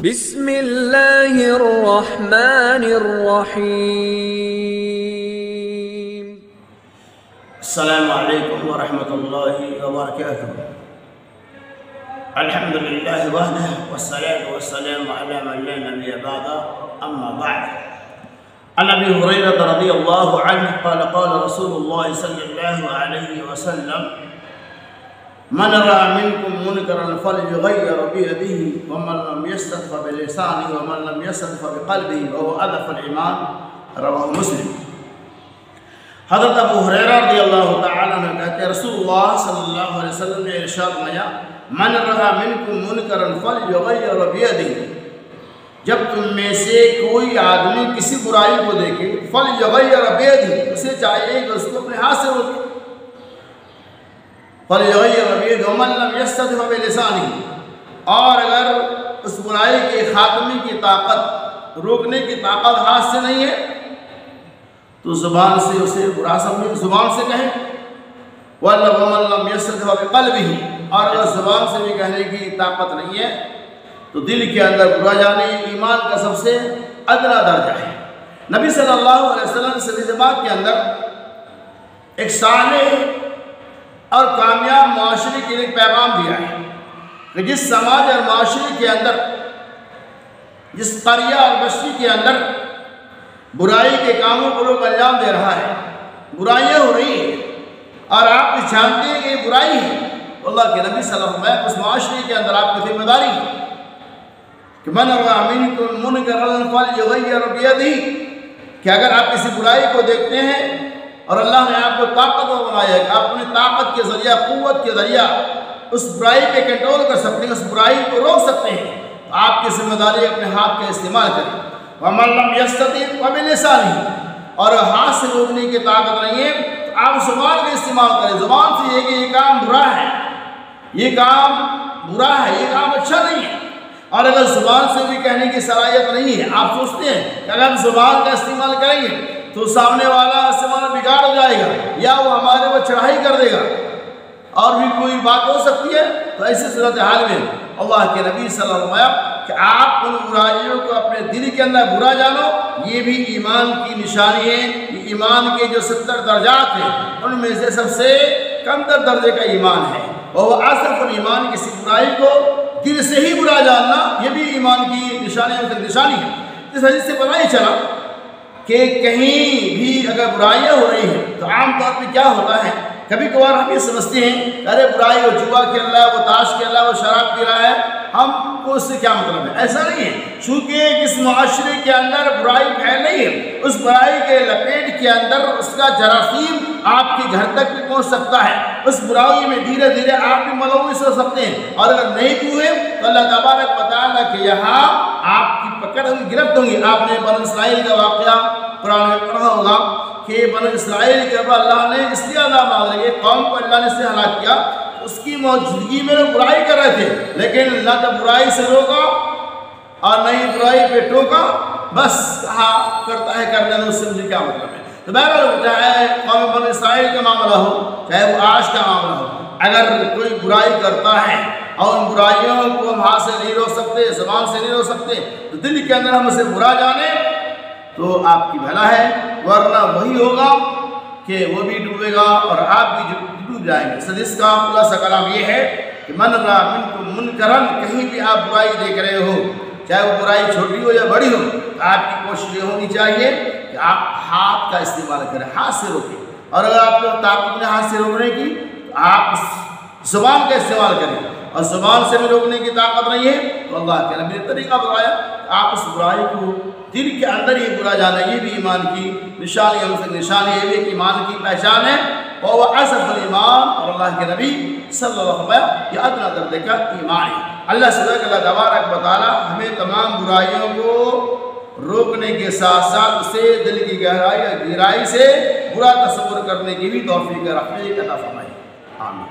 बिस्मिल्लाहिर्रहमानिर्रहीम। अस्सलामु अलैकुम व रहमतुल्लाहि व बरकातुहू। अल्हम्दुलिल्लाहि वहदह वस्सलातु वस्सलामु अला मन ला नबिय्य बअदा, अम्मा बअद। अन अबी हुरैरा रज़ियल्लाहु अन्हु क़ाल क़ाल रसूलुल्लाह सल्लल्लाहु अलैहि वसल्लम मन रअा मिनकुम मुनकरन फलयुग़य्यिरहु बियदिही व मन लम यस्तति बिलिसानिही व मन लम यस्तति बिक़ल्बिही व हुवा अज़अफ़ुल ईमान, रवाहु मुस्लिम। हज़रत अबू हुरैरा रज़ियल्लाहु तआला अन्हु कहते हैं, रसूलुल्लाह सल्लल्लाहु अलैहि वसल्लम ने इरशाद फरमाया, मन रहा मिनकुम मुनकरन फलयुग़य्यिरहु बियदिही, जब तुम में से कोई आदमी किसी बुराई को देखे, फलयुग़य्यिरहु बियदिही, उसे चाहिए कि उसको अपने हाथ से रोके। फलयुग़य्यिरहु बियदिही व मन लम यस्तति बिलिसानिही, और अगर उस बुराई के खात्मे की ताकत, रोकने की ताकत हाथ से नहीं है तो ज़ुबान से उसे बुरा समझे, ज़ुबान से कहें। वमन लम यस्तति बिक़ल्बिही, और अगर ज़ुबान से भी कहने की ताकत नहीं है तो दिल के अंदर बुरा जाने ईमान का सबसे अदना दर्जा है। नबी सल्लल्लाहु अलैहि वसल्लम ने सही बात के अंदर एक साले और कामयाब माशरे के लिए पैगाम दिया है कि जिस समाज और माशरे के अंदर, जिस क़रिया और बस्ती के अंदर बुराई के कामों को लोग अंजाम दे रहा है, बुराइयाँ हो रही हैं और आप जानते हैं कि ये बुराई है, अल्लाह के नबी सल्लल्लाहु अलैहि वसल्लम उस माशरे के अंदर आपकी जिम्मेदारी है कि मन रअा मिनकुम मुनकरन फलयुग़य्यिरहु बियदिही, कि अगर आप किसी बुराई को देखते हैं और अल्लाह ने आपको ताकतवर बनाया है कि आप अपनी ताकत के ज़रिया, क़ुव्वत के ज़रिया उस बुराई पे कंट्रोल कर सकते हैं, उस बुराई को रोक सकते हैं, तो आपकी जिम्मेदारी अपने हाथ का इस्तेमाल करें। वमन लम यस्तति बिलिसानिही, और हाथ से रोकने की ताकत नहीं है तो आप ज़ुबान का इस्तेमाल करें। ज़ुबान से ये कि ये काम बुरा है, ये काम बुरा है, ये काम अच्छा नहीं है। और अगर ज़ुबान से भी कहने की सलाहियत नहीं है, आप सोचते हैं कि अगर हम ज़ुबान का इस्तेमाल करेंगे तो सामने वाला इस्तेमाल बिगाड़ हो जाएगा या वो हमारे पर चढ़ाई कर देगा और भी कोई बात हो सकती है, तो ऐसी सूरत हाल में अल्लाह के नबी सल्लल्लाहु अलैहि वसल्लम कि आप उन बुराइयों को अपने दिल के अंदर बुरा जानो, ये भी ईमान की निशानी है। ये ईमान के जो 70 दर्जात हैं उनमें से सबसे कमतर दर्जे का ईमान है। और वह आसफ़ुल ईमान, किसी बुराई को दिल से ही बुरा जानना, ये भी ईमान की निशानियों की निशानी है। इस वजह से पता ही चला कि कहीं भी अगर बुराइयाँ हो रही हैं तो आमतौर पर क्या होता है, कभी कभार हम ये समझते हैं अरे बुराई, वो जुआ खेल रहा है, वो ताश खेल रहा है, वो शराब पी रहा है, हमको उससे क्या मतलब है। ऐसा नहीं है, चूँकि किस माशरे के अंदर बुराई फैल रही है, उस बुराई के लपेट के अंदर उसका जरासीम आपके घर तक भी पहुँच सकता है। उस बुराई में धीरे धीरे आप भी मुलव्वस हो सकते हैं, और अगर नहीं हुए तो अल्लाह तबारक व तआला कि यहाँ आपकी पकड़ होगी, गिरफ्त होंगी। आपने बनी इस्राइल का वाक़या कुरान में पढ़ा होगा कि बनी इस्राइल के ऊपर अल्लाह ने इसलिए अज़ाब नाज़िल किया, कौम को अल्लाह ने इससे हलाक किया, उसकी मौजूदगी में लोग बुराई कर रहे थे, लेकिन न तो बुराई से रोका और न ही बुराई पे टोका, बस कहा करता है करने में, उससे मुझे क्या मतलब है। तो बहरहाल चाहे कौम बनी इस्राइल का मामला हो, चाहे वो आज का मामला हो, अगर कोई बुराई करता है और उन बुराइयों को हम हाथ से नहीं रोक सकते, ज़बान से नहीं रोक सकते, तो दिल के अंदर हम उसे बुरा जाने तो आपकी भला है, वरना वही होगा कि वो भी डूबेगा और आप भी डूब जाएंगे। सदिस का खुलासा कलाम ये है कि मन रअा मिनकुम मुनकरन, कहीं भी आप बुराई देख रहे हो, चाहे वो बुराई छोटी हो या बड़ी हो, तो आपकी कोशिश ये होनी चाहिए कि आप हाथ का इस्तेमाल करें, हाथ से रोकें। और अगर आपको ताकत ने हाथ से रोकने की तो आप ज़ुबान का इस्तेमाल करें, और ज़ुबान से भी रोकने की ताकत नहीं है तो अल्लाह के नबी ने तरीका बताया, आप उस बुराई को दिल के अंदर ही बुरा जाना, ये भी ईमान की निशानी, हमसे निशानी, ये भी एक ईमान की पहचान है। और वह असफ़ुल ईमान, और अल्लाह के नबी सल्लल्लाहु अलैहि वसल्लम ये अदना दर्जे का ईमान है। अल्लाह से अल्लाह तबारक व तआला हमें तमाम बुराइयों को रोकने के साथ साथ उसे दिल की गहराई से बुरा तस्वुर करने की भी तौफीक रखने की अता फरमाए। आमीन।